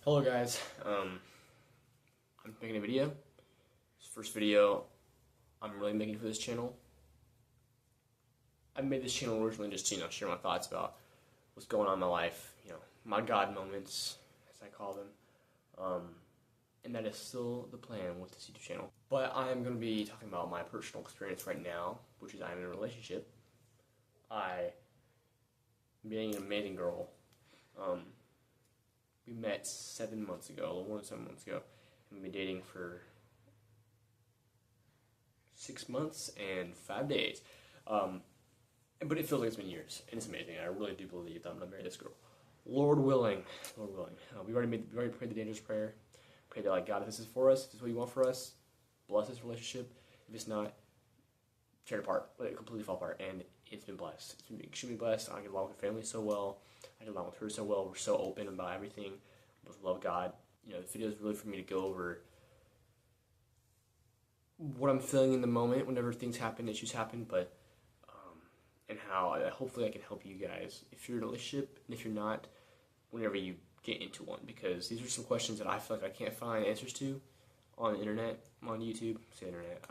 Hello guys, I'm making a video. This first video I'm really making for this channel. I made this channel originally just to, share my thoughts about what's going on in my life, my God moments, as I call them. And that is still the plan with this YouTube channel. But I am going to be talking about my personal experience right now, which is I'm in a relationship. I'm dating an amazing girl. We met 7 months ago, a little more than 7 months ago, and we've been dating for 6 months and 5 days. But it feels like it's been years, and it's amazing. I really do believe that I'm gonna marry this girl, Lord willing. Lord willing. We already prayed the dangerous prayer. Prayed that, like, God, if this is for us, if this is what you want for us, bless this relationship. If it's not, tear it apart, let it completely fall apart. And it's been blessed. It's been extremely blessed. I get along with the family so well. I get along with her so well. We're so open about everything. We both love God. The video is really for me to go over what I'm feeling in the moment whenever things happen, issues happen, but and how hopefully I can help you guys if you're in a relationship, and if you're not, whenever you get into one, because these are some questions that I feel like I can't find answers to on the internet, on YouTube. Say internet,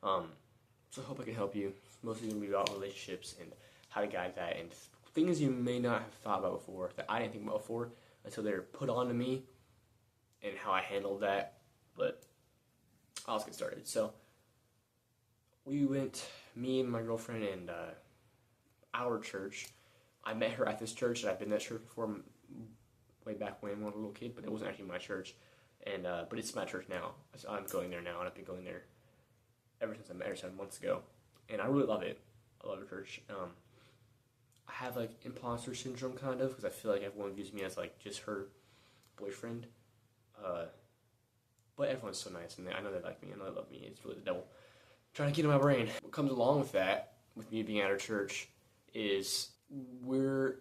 so I hope I can help you. It's mostly going to be about relationships and how to guide that, and things you may not have thought about before, that I didn't think about before until they're put onto me, and how I handled that. But let's get started. So we went, me and my girlfriend and our church. I met her at this church, and I've been to that church before, way back when I was a little kid, but it wasn't actually my church. And but it's my church now. So I'm going there now, and I've been going there ever since I met her 7 months ago, and I really love it. I love her church. I have like imposter syndrome kind of, because I feel like everyone views me as like just her boyfriend. But everyone's so nice, and I know they like me, I know they love me. It's really the devil trying to get in my brain. What comes along with that, with me being at our church, is we're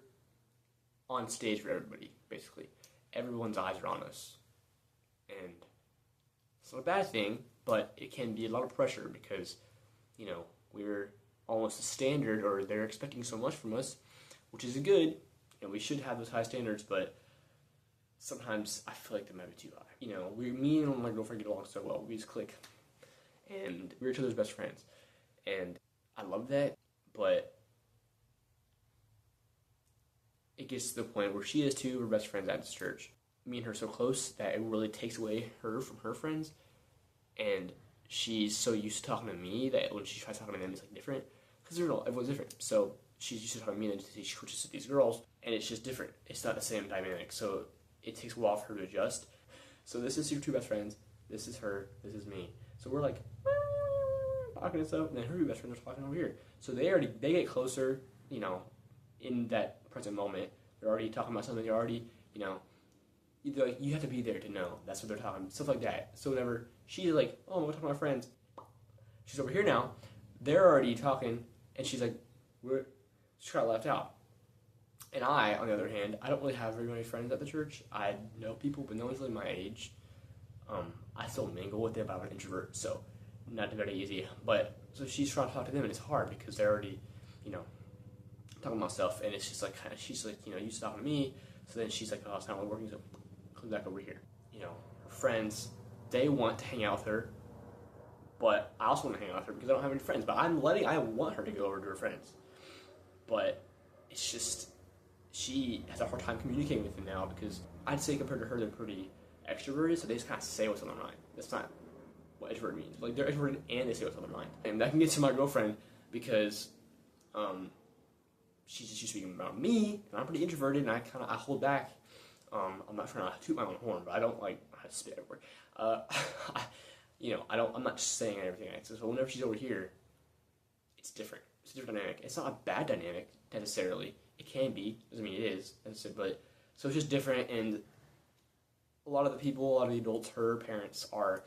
on stage for everybody, basically. Everyone's eyes are on us. And it's not a bad thing, but it can be a lot of pressure because, we're almost a standard, or they're expecting so much from us, which is good, and we should have those high standards, but sometimes I feel like they might be too high. Me and my girlfriend get along so well. We just click, and we're each other's best friends, and I love that, but it gets to the point where she is too. We're best friends at this church. Me and her are so close that it really takes away her from her friends, and she's so used to talking to me that when she tries talking to them, it's like different, because everyone's different. So she's used to talking to me, and then she switches to these girls, and it's just different. It's not the same dynamic, so it takes a while for her to adjust. So this is your two best friends. This is her. This is me. So we're like talking and stuff, and then her two best friends are talking over here. So they get closer, in that present moment. They're already talking about something. They're already, you have to be there to know that's what they're talking, stuff like that. So whenever she's like, oh, I'm talking to my friends, she's over here now, they're already talking, and she's like, she got left out. And I, on the other hand, I don't really have very many friends at the church. I know people, but no one's really my age. I still mingle with them, but I'm an introvert, so not very easy. But so she's trying to talk to them, and it's hard because they're already, talking about stuff, and it's just like she's like, used to talking to me. So then she's like, oh, it's not really working, so come back over here. Her friends, they want to hang out with her, but I also want to hang out with her because I don't have any friends. But I want her to go over to her friends, but it's just she has a hard time communicating with them now, because I'd say compared to her, they're pretty extroverted, so they just kind of say what's on their mind. That's not what extrovert means. Like, they're extroverted and they say what's on their mind, and that can get to my girlfriend because she's just speaking about me, and I'm pretty introverted, and I hold back. I'm not trying to toot my own horn, but I don't like how to spit everywhere. I'm not just saying everything I say. So whenever she's over here, it's different. It's a different dynamic. It's not a bad dynamic necessarily. It can be. Doesn't mean it is. But so it's just different, and a lot of the adults, her parents, are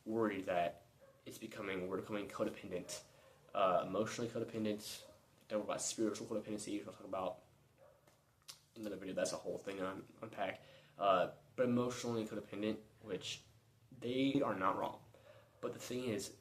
worried that we're becoming codependent, emotionally codependent. Talk about spiritual codependency, which I'll talk about in another video. That's a whole thing on unpack. But emotionally codependent, which they are not wrong. But the thing is,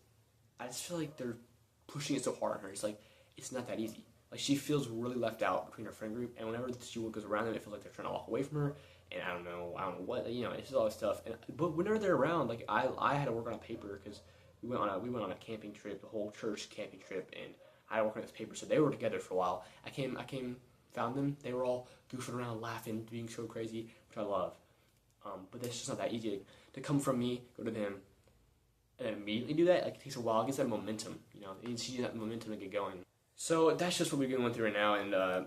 I just feel like they're pushing it so hard on her. It's like, it's not that easy. Like, she feels really left out between her friend group, and whenever she goes around them, it feels like they're trying to walk away from her, and I don't know what, it's just all this stuff. But whenever they're around, like I had to work on a paper because we went on a camping trip, the whole church camping trip, and I had to work on this paper. So they were together for a while. I came, found them. They were all goofing around, laughing, being so crazy, which I love. But it's just not that easy to come from me, go to them, and then immediately do that. Like, it takes a while. It gets that momentum, You need to see that momentum to get going. So that's just what we're going through right now. And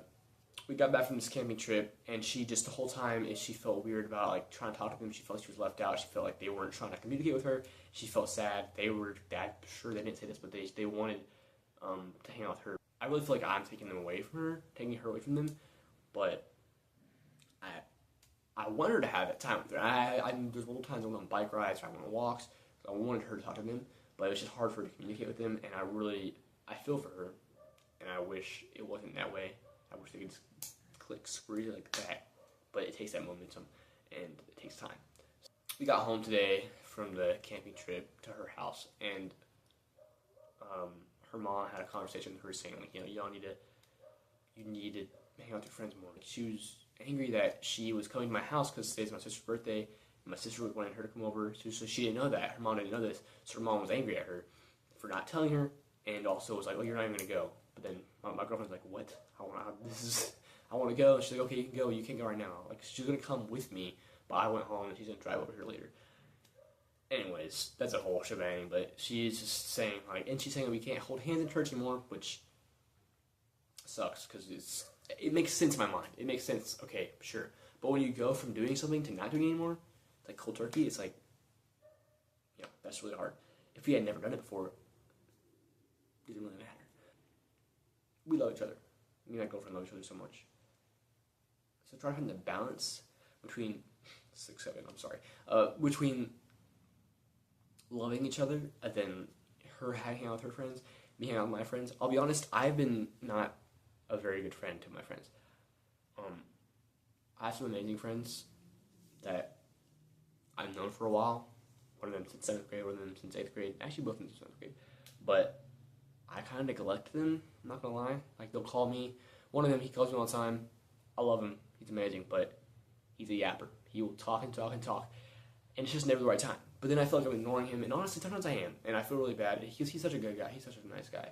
we got back from this camping trip, and she just the whole time she felt weird about like trying to talk to them. She felt like she was left out. She felt like they weren't trying to communicate with her. She felt sad. I'm sure they didn't say this, but they wanted to hang out with her. I really feel like I'm taking her away from them, but I want her to have that time with her. There's little times I went on bike rides, or I went on walks. I wanted her to talk to them, but it was just hard for her to communicate with them, and I feel for her, and I wish it wasn't that way. I wish they could just click screw like that, but it takes that momentum, and it takes time. We got home today from the camping trip to her house, and her mom had a conversation with her saying, like, you need to hang out with your friends more. She was angry that she was coming to my house because today's my sister's birthday, and my sister wanted her to come over, so she didn't know that. Her mom didn't know this, so her mom was angry at her for not telling her, and also was like, oh, you're not even going to go. But then my girlfriend's like, what? I want to go. And she's like, okay, you can go. You can't go right now. Like, she's going to come with me, but I went home, and she's going to drive over here later. Anyways, that's a whole shebang, but she's just saying, like, and she's saying that we can't hold hands in church anymore, which sucks, because it makes sense in my mind. It makes sense, okay, sure. But when you go from doing something to not doing it anymore, like cold turkey, it's like, that's really hard. If we had never done it before, it didn't really matter. We love each other. Me and my girlfriend love each other so much. So try to find the balance between between loving each other and then her hanging out with her friends, me hanging out with my friends. I'll be honest, I've been not a very good friend to my friends. I have some amazing friends that I've known for a while. One of them since 7th grade, one of them since 8th grade. Actually, both of them since 7th grade. But I kind of neglected them, I'm not going to lie. Like, they'll call me. One of them, he calls me all the time. I love him. He's amazing, but he's a yapper. He will talk and talk and talk, and it's just never the right time. But then I feel like I'm ignoring him, and honestly, sometimes I am, and I feel really bad. He's such a good guy. He's such a nice guy,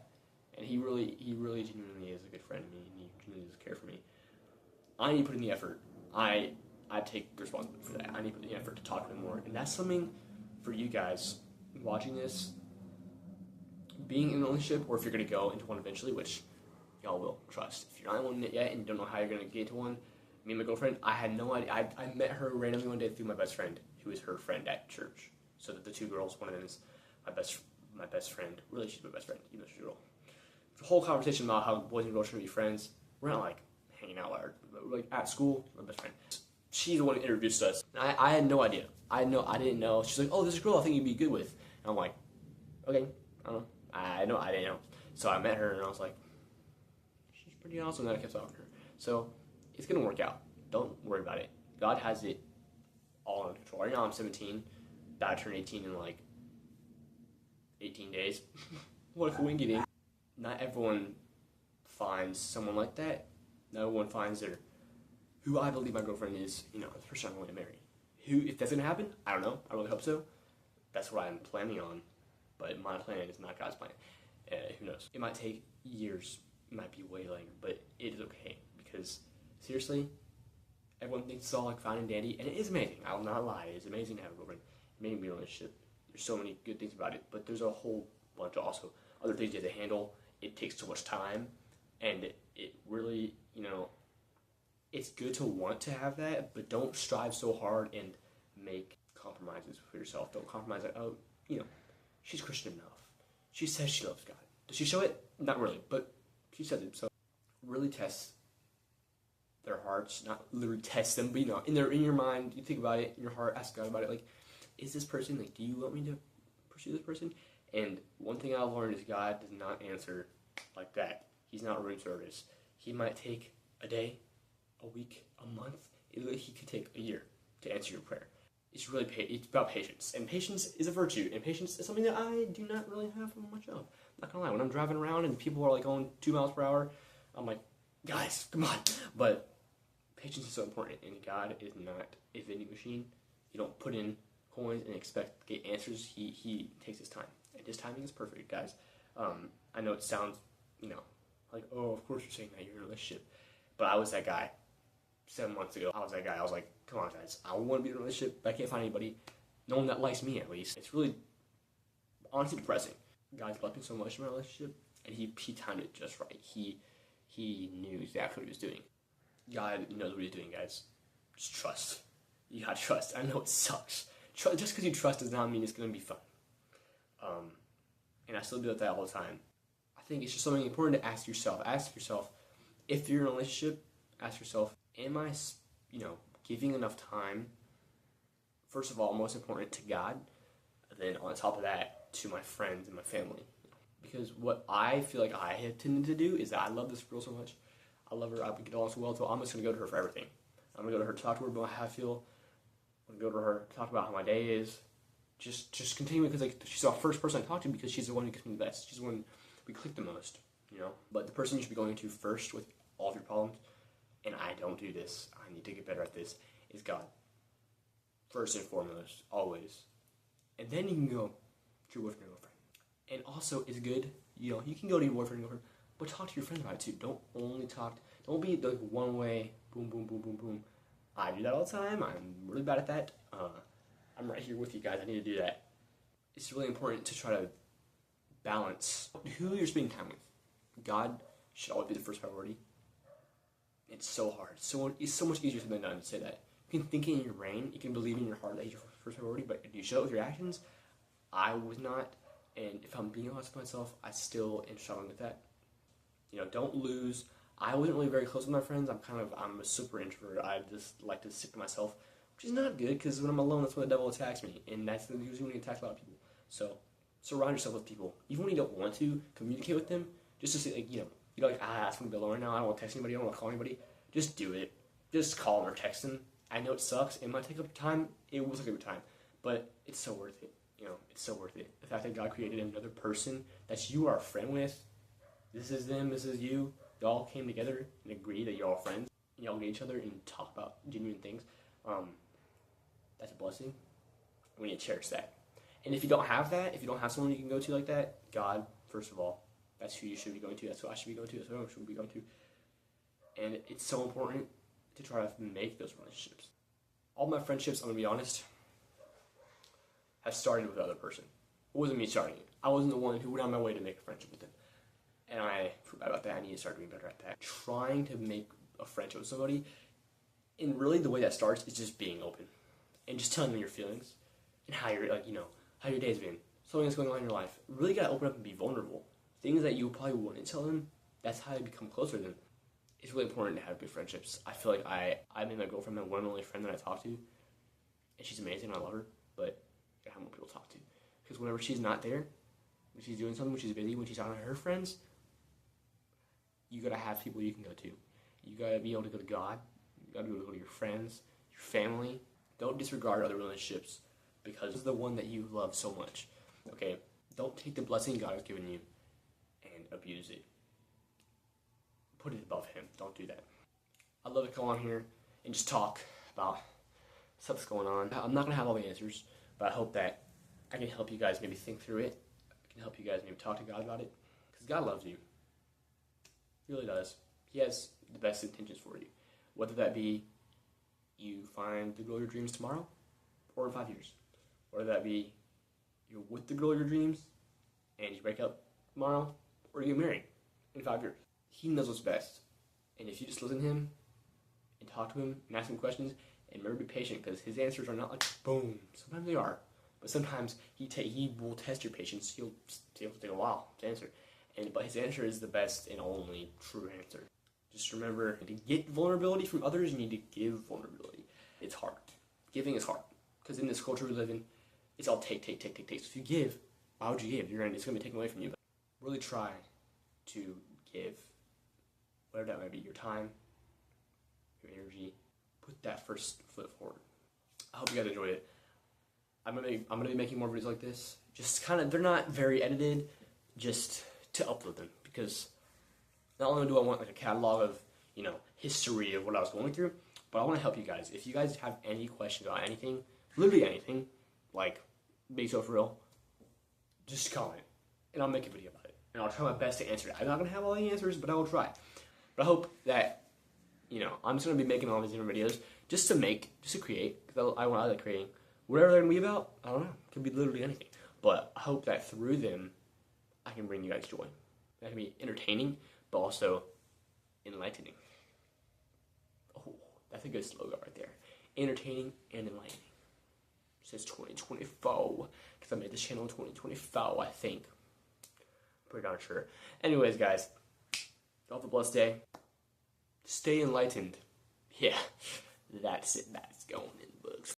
and he really genuinely is a good friend to me, and he genuinely does care for me. I need to put in the effort. I take responsibility for that. I need to put in the effort to talk to him more, and that's something for you guys watching this, being in a relationship, or if you're going to go into one eventually, which y'all will, trust. If you're not in one yet and don't know how you're going to get into one, me and my girlfriend, I had no idea. I met her randomly one day through my best friend, who is her friend at church. So that the two girls, one of them is my best friend. Really, she's my best friend, even though she's a girl. The whole conversation about how boys and girls should be friends, we're not like hanging out loud. Like at school, my best friend. She's the one who introduced us. And I had no idea. I didn't know. She's like, oh, this girl I think you'd be good with. And I'm like, okay, I don't know. I didn't know. So I met her and I was like, she's pretty awesome. And then I kept talking to her. So it's going to work out. Don't worry about it. God has it all under control. Right now I'm 17. About to turn 18 in like 18 days. What if we winky dink? Not everyone finds someone like that. Not everyone finds who I believe my girlfriend is, the person I'm going to marry. If that's going to happen, I don't know. I really hope so. That's what I'm planning on. But my plan is not God's plan. Who knows? It might take years. It might be way later. But it is okay. Because, seriously, everyone thinks it's all like fine and dandy. And it is amazing. I will not lie. It is amazing to have a girlfriend. Amazing to be in a relationship. There's so many good things about it. But there's a whole bunch of also other things you have to handle. It takes so much time. And it really, it's good to want to have that, but don't strive so hard and make compromises for yourself. Don't compromise like, oh, she's Christian enough. She says she loves God. Does she show it? Not really, but she says it. So really test their hearts, not literally test them, but in your mind, you think about it, in your heart, ask God about it, like, is this person, like, do you want me to pursue this person? And one thing I've learned is God does not answer like that. He's not room service. He might take a day, a week, a month. He could take a year to answer your prayer. It's about patience. And patience is a virtue. And patience is something that I do not really have much of. I'm not gonna lie. When I'm driving around and people are like going 2 miles per hour, I'm like, guys, come on. But Patience is so important, and God is not a vending machine. You don't put in coins and expect to get answers. He takes his time, and his timing is perfect, guys. I know it sounds, like, oh, of course you're saying that you're in a relationship, but I was that guy 7 months ago. I was that guy. I was like, come on, guys, I want to be in a relationship, but I can't find anybody. No one that likes me, at least. It's really, honestly, depressing. God's loved me so much in my relationship, and he timed it just right. He knew exactly what he was doing. God knows what he's doing, guys. Just trust. You gotta trust. I know it sucks. Just because you trust does not mean it's gonna be fun. And I still do that all the time. I think it's just something important to ask yourself. Ask yourself, if you're in a relationship, ask yourself, am I, giving enough time, first of all, most important, to God, and then on top of that, to my friends and my family. Because what I feel like I have tended to do is that I love this girl so much. I love her. I get along so well, so I'm just going to go to her for everything. I'm going to go to her, talk to her about how I feel. I'm going to go to her, talk about how my day is. Just continue, because she's the first person I talk to, because she's the one who gets me the best. She's the one we click the most, But the person you should be going to first with all of your problems, and I don't do this, I need to get better at this, is God. First and foremost, always. And then you can go to your boyfriend or girlfriend. And also, it's good, you can go to your boyfriend or girlfriend, but talk to your friends about it too. Don't be the one way, boom, boom, boom, boom, boom. I do that all the time. I'm really bad at that. I'm right here with you guys. I need to do that. It's really important to try to balance who you're spending time with. God should always be the first priority. It's so hard. It's so much easier said than done to say that. You can think it in your brain. You can believe in your heart that he's your first priority, but if you show it with your actions, I was not. And if I'm being honest with myself, I still am struggling with that. Don't lose. I wasn't really very close with my friends. I'm a super introvert. I just like to stick to myself, which is not good, because when I'm alone, that's when the devil attacks me, and that's usually when he attacks a lot of people. So surround yourself with people, even when you don't want to communicate with them. Just to say, you're like, I just want to be alone right now. I don't want to text anybody. I don't want to call anybody. Just do it. Just call them or text them. I know it sucks. It might take up time. It will take up time, but it's so worth it. It's so worth it. The fact that God created another person that you are a friend with. This is them. This is you. They all came together and agreed that you're all friends. And y'all get each other and talk about genuine things. That's a blessing. We need to cherish that. And if you don't have that, if you don't have someone you can go to like that, God, first of all, that's who you should be going to. That's who I should be going to. That's who I should be going to. And it's so important to try to make those relationships. All my friendships, I'm going to be honest, have started with the other person. It wasn't me starting it. I wasn't the one who went on my way to make a friendship with them. And I forgot about that. I need to start doing better at that. Trying to make a friendship with somebody, and really the way that starts is just being open. And just telling them your feelings. And how you're, how your day's been. Something that's going on in your life. Really gotta open up and be vulnerable. Things that you probably wouldn't tell them, that's how you become closer to them. It's really important to have good friendships. I feel like I made my girlfriend my one and only friend that I talk to. And she's amazing, I love her. But I have more people to talk to. Because whenever she's not there, when she's doing something, when she's busy, when she's talking to her friends, you gotta have people you can go to. You gotta be able to go to God. You gotta be able to go to your friends, your family. Don't disregard other relationships because it's the one that you love so much. Okay? Don't take the blessing God has given you and abuse it. Put it above Him. Don't do that. I'd love to come on here and just talk about stuff that's going on. I'm not gonna have all the answers, but I hope that I can help you guys maybe think through it. I can help you guys maybe talk to God about it. Because God loves you. He really does. He has the best intentions for you. Whether that be you find the girl of your dreams tomorrow or in 5 years. Whether that be you're with the girl of your dreams and you break up tomorrow or you get married in 5 years. He knows what's best. And if you just listen to Him and talk to Him and ask Him questions, and remember to be patient because His answers are not like boom. Sometimes they are. But sometimes He will test your patience. He'll take a while to answer. But His answer is the best and only true answer. Just remember, to get vulnerability from others, you need to give vulnerability. It's hard. Giving is hard. Because in this culture we live in, it's all take. So if you give, why would you give? It's going to be taken away from you. But really try to give, whatever that might be, your time, your energy. Put that first foot forward. I hope you guys enjoyed it. I'm gonna be making more videos like this. Just they're not very edited, just to upload them, because not only do I want like a catalog of history of what I was going through, But I want to help you guys. If you guys have any questions on anything, literally anything, like, be so for real, just comment, and I'll make a video about it. And I'll try my best to answer it. I'm not going to have all the answers, but I will try. But I hope that, I'm just going to be making all these different videos just to create, because I like creating. Whatever they're going to be about, I don't know. It could be literally anything. But I hope that through them, I can bring you guys joy. That can be entertaining, but also enlightening. Oh, that's a good slogan right there. Entertaining and enlightening. Since 2024, because I made this channel in 2024, I think. Pretty darn sure. Anyways, guys, have a blessed day. Stay enlightened. Yeah, that's it. That's going in the books.